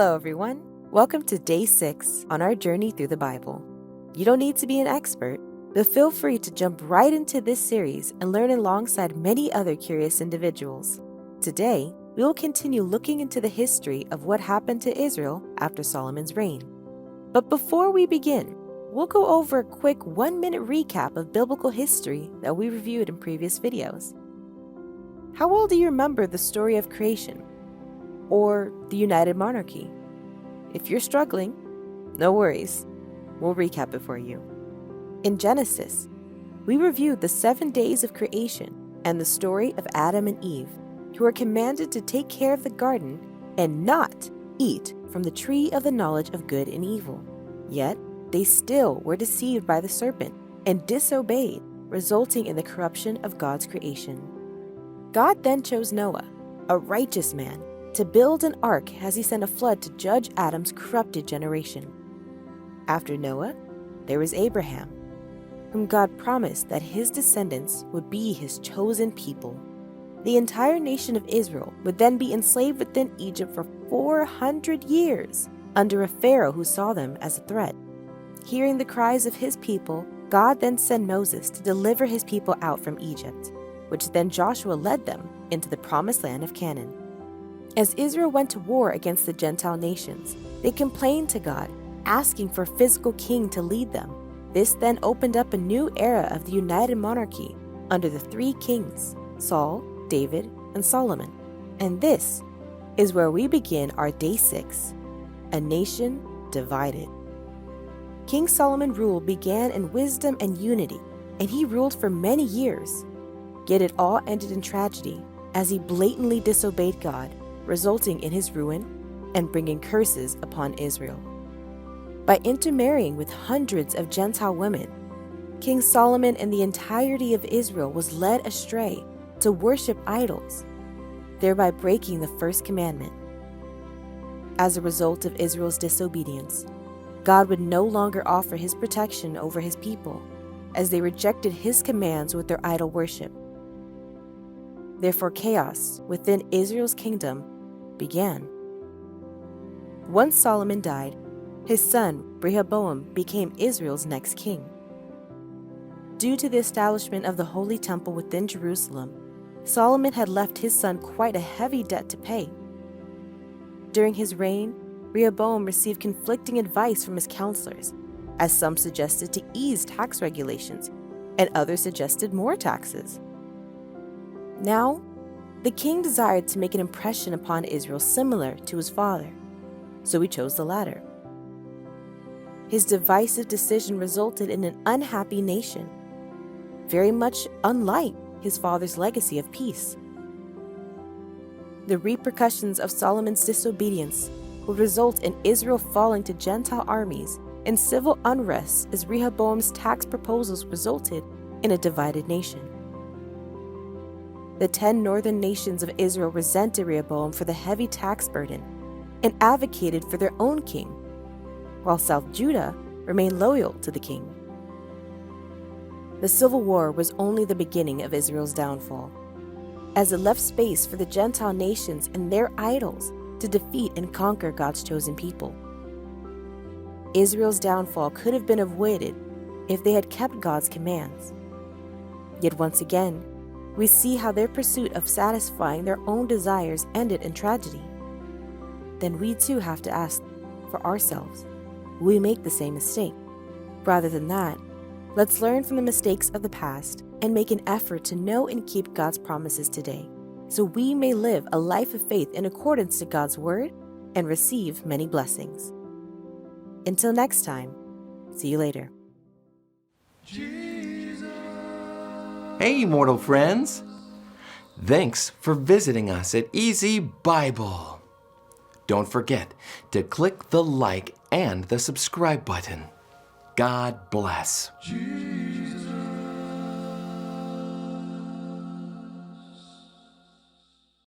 Hello, everyone. Welcome to Day 6 on our journey through the Bible. You don't need to be an expert, but feel free to jump right into this series and learn alongside many other curious individuals. Today, we will continue looking into the history of what happened to Israel after Solomon's reign. But before we begin, we'll go over a quick 1-minute recap of biblical history that we reviewed in previous videos. How well do you remember the story of creation? Or the United Monarchy? If you're struggling, no worries. We'll recap it for you. In Genesis, we reviewed the 7 days of creation and the story of Adam and Eve, who were commanded to take care of the garden and not eat from the tree of the knowledge of good and evil. Yet, they still were deceived by the serpent and disobeyed, resulting in the corruption of God's creation. God then chose Noah, a righteous man, to build an ark as he sent a flood to judge Adam's corrupted generation. After Noah, there was Abraham, whom God promised that his descendants would be his chosen people. The entire nation of Israel would then be enslaved within Egypt for 400 years under a Pharaoh who saw them as a threat. Hearing the cries of his people, God then sent Moses to deliver his people out from Egypt, which then Joshua led them into the promised land of Canaan. As Israel went to war against the Gentile nations, they complained to God, asking for a physical king to lead them. This then opened up a new era of the United Monarchy under the 3 kings, Saul, David, and Solomon. And this is where we begin our Day 6, a nation divided. King Solomon's rule began in wisdom and unity, and he ruled for many years. Yet it all ended in tragedy as he blatantly disobeyed God, resulting in his ruin and bringing curses upon Israel. By intermarrying with hundreds of Gentile women, King Solomon and the entirety of Israel was led astray to worship idols, thereby breaking the first commandment. As a result of Israel's disobedience, God would no longer offer his protection over his people, as they rejected his commands with their idol worship. Therefore, chaos within Israel's kingdom began. Once Solomon died, his son Rehoboam became Israel's next king. Due to the establishment of the Holy Temple within Jerusalem, Solomon had left his son quite a heavy debt to pay. During his reign, Rehoboam received conflicting advice from his counselors, as some suggested to ease tax regulations and others suggested more taxes. Now, the king desired to make an impression upon Israel similar to his father, so he chose the latter. His divisive decision resulted in an unhappy nation, very much unlike his father's legacy of peace. The repercussions of Solomon's disobedience would result in Israel falling to Gentile armies and civil unrest as Rehoboam's tax proposals resulted in a divided nation. The 10 northern nations of Israel resented Rehoboam for the heavy tax burden and advocated for their own king, while South Judah remained loyal to the king. The civil war was only the beginning of Israel's downfall, as it left space for the Gentile nations and their idols to defeat and conquer God's chosen people. Israel's downfall could have been avoided if they had kept God's commands. Yet once again, we see how their pursuit of satisfying their own desires ended in tragedy. Then we too have to ask for ourselves, will we make the same mistake? Rather than that, let's learn from the mistakes of the past and make an effort to know and keep God's promises today, so we may live a life of faith in accordance to God's word and receive many blessings. Until next time, see you later. Hey, mortal friends! Thanks for visiting us at EZBible. Don't forget to click the like and the subscribe button. God bless.